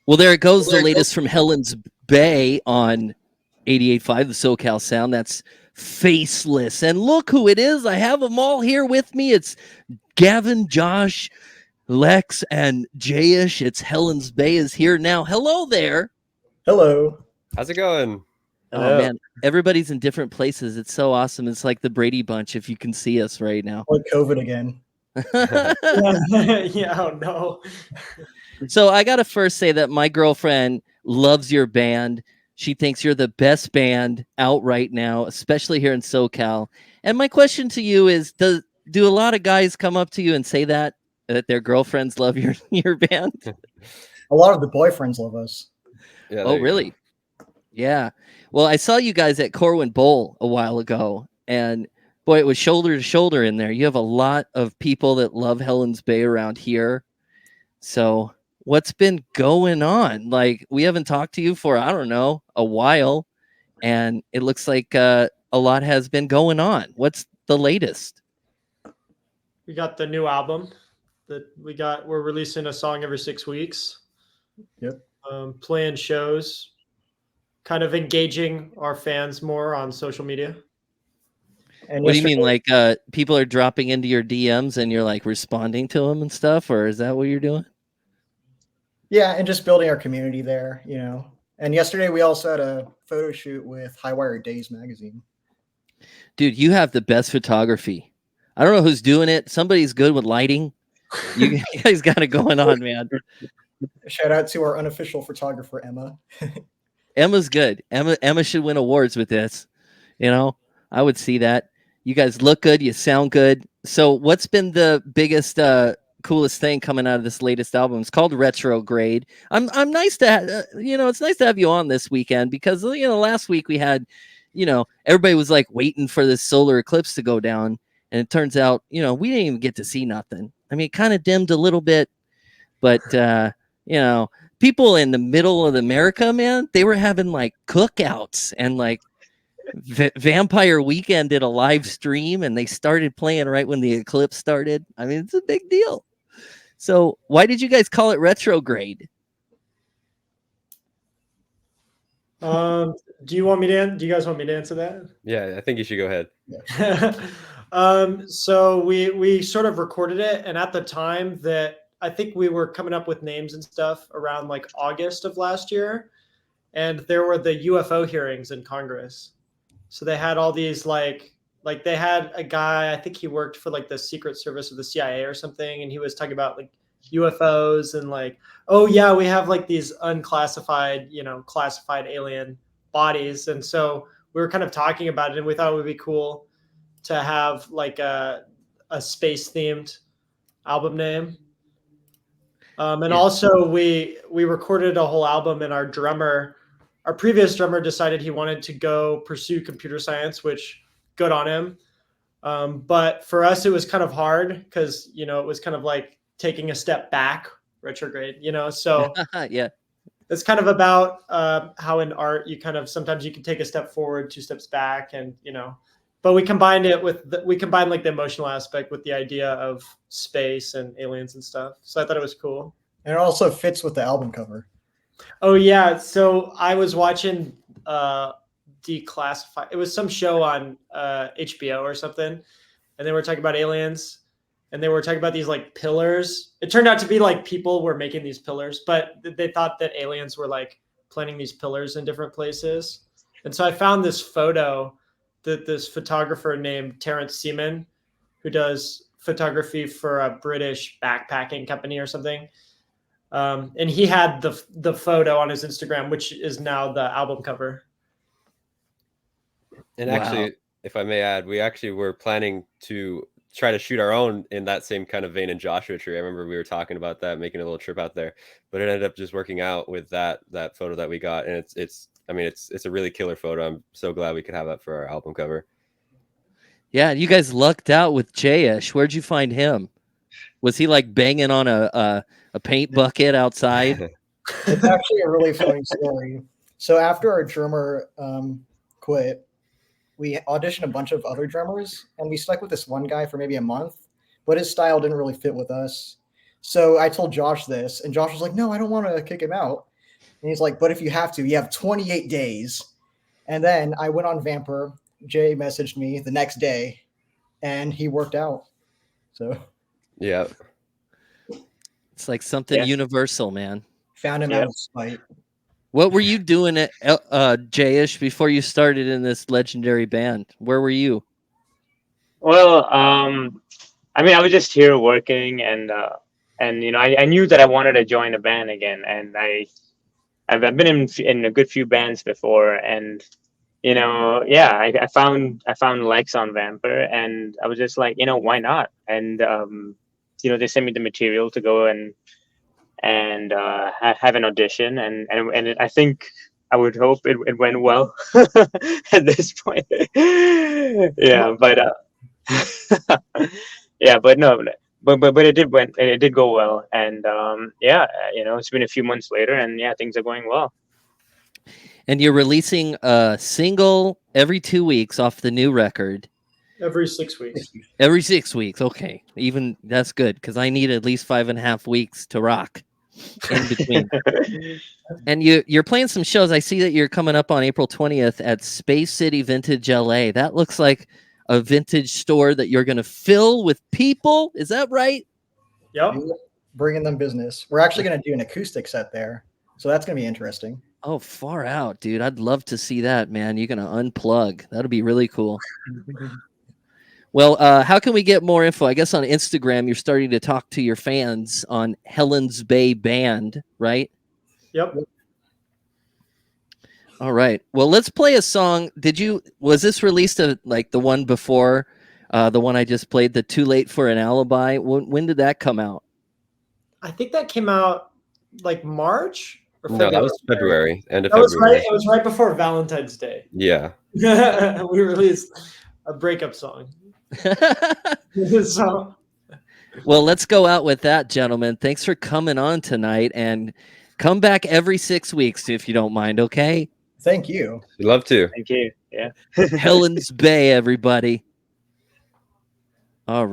Well, there it goes. The latest from Helen's Bay on 88.5, the SoCal Sound. That's Faceless. And look who it is. I have them all here with me. It's Gavin, Josh, Lex, and Jayish. It's Helen's Bay is here now. Hello there. Hello. How's it going? Oh, man. Everybody's in different places. It's so awesome. It's like the Brady Bunch if you can see us right now. Like COVID again. Yeah, oh no. So I got to first say that my girlfriend loves your band. She thinks you're the best band out right now, especially here in SoCal. And my question to you is, do a lot of guys come up to you and say that their girlfriends love your band? A lot of the boyfriends love us. Yeah, Oh, really? Yeah. Well, I saw you guys at Corwin Bowl a while ago, and boy, it was shoulder to shoulder in there. You have a lot of people that love Helen's Bay around here. So what's been going on? Like, we haven't talked to you for, I don't know, a while, and it looks like a lot has been going on. What's the latest? We got the new album that we're releasing a song every 6 weeks. Yep. Playing shows, kind of engaging our fans more on social media. And What do you mean? Like people are dropping into your DMs and you're like responding to them and stuff, or is that what you're doing? Yeah, and just building our community there, you know. And yesterday we also had a photo shoot with Highwire Days magazine. Dude, you have the best photography. I don't know who's doing it. Somebody's good with lighting. You guys got it going on, man. Shout out to our unofficial photographer, Emma. Emma's good. Emma should win awards with this. You know, I would see that. You guys look good. You sound good. So what's been the biggest, coolest thing coming out of this latest album? It's called Retrograde. I'm nice to, it's nice to have you on this weekend because, last week we had, everybody was like waiting for this solar eclipse to go down. And it turns out, we didn't even get to see nothing. I mean, it kind of dimmed a little bit, but, people in the middle of America, man, they were having like cookouts and like Vampire Weekend did a live stream and they started playing right when the eclipse started. I mean, it's a big deal. So why did you guys call it Retrograde? Do you guys want me to answer that? Yeah, I think you should go ahead. So we sort of recorded it, and at the time that I think we were coming up with names and stuff around like August of last year, and there were the UFO hearings in Congress. So they had all these like they had a guy, I think he worked for like the Secret Service of the CIA or something, and he was talking about like UFOs and like, oh yeah, we have like these unclassified, classified alien bodies. And so we were kind of talking about it, and we thought it would be cool to have like a space themed album name. And also we recorded a whole album, and our previous drummer decided he wanted to go pursue computer science, which good on him. But for us, it was kind of hard because, it was kind of like taking a step back, retrograde, so yeah, it's kind of about how in art, sometimes you can take a step forward, 2 steps back, and, but we combined it like the emotional aspect with the idea of space and aliens and stuff. So I thought it was cool. And it also fits with the album cover. Oh yeah. So I was watching Declassified. It was some show on HBO or something. And they were talking about aliens, and they were talking about these like pillars. It turned out to be like people were making these pillars, but they thought that aliens were like planting these pillars in different places. And so I found this photo that this photographer named Terrence Seaman, who does photography for a British backpacking company or something. And he had the photo on his Instagram, which is now the album cover. And actually, if I may add, we actually were planning to try to shoot our own in that same kind of vein in Joshua Tree. I remember we were talking about that, making a little trip out there, but it ended up just working out with that photo that we got. And it's a really killer photo. I'm so glad we could have that for our album cover. Yeah, you guys lucked out with Jayish. Where'd you find him? Was he like banging on a paint bucket outside? It's actually a really funny story. So after our drummer quit, we auditioned a bunch of other drummers, and we stuck with this one guy for maybe a month, but his style didn't really fit with us. So I told Josh this, and Josh was like, no, I don't want to kick him out. And he's like, but if you have to, you have 28 days. And then I went on Vamper. Jay messaged me the next day, and he worked out. So Yeah. It's like something universal, man. found him out of spite. What were you doing at Jayish before you started in this legendary band? Where were you? Well, I mean, I was just here working, and I knew that I wanted to join a band again, and I've been in a good few bands before, and I found Lex on Vamper, and I was just like, why not? And they sent me the material to go and have an audition, and I think I would hope it went well at this point. Yeah, but yeah, but no, but it did go well, and it's been a few months later, and things are going well. And you're releasing a single every 2 weeks off the new record. Every 6 weeks. Every 6 weeks, okay. Even that's good because I need at least 5.5 weeks to rock in between. And you're playing some shows. I see that you're coming up on April 20th at Space City Vintage LA. That looks like a vintage store that you're going to fill with people. Is that right? Yep. Bringing them business. We're actually going to do an acoustic set there. So that's going to be interesting. Oh, far out, dude. I'd love to see that, man. You're going to unplug. That'll be really cool. Well, how can we get more info? I guess on Instagram, you're starting to talk to your fans on Helen's Bay Band, right? Yep. All right. Well, let's play a song. Was this released like the one before, the one I just played, the Too Late for an Alibi? When did that come out? I think that came out like March. No, that was February. End of That was February. right. It was right before Valentine's Day. Yeah. We released a breakup song. So, well, let's go out with that, gentlemen. Thanks for coming on tonight, and come back every 6 weeks if you don't mind, okay? Thank you. We'd love to. Thank you. Yeah. Helen's Bay, everybody. All right.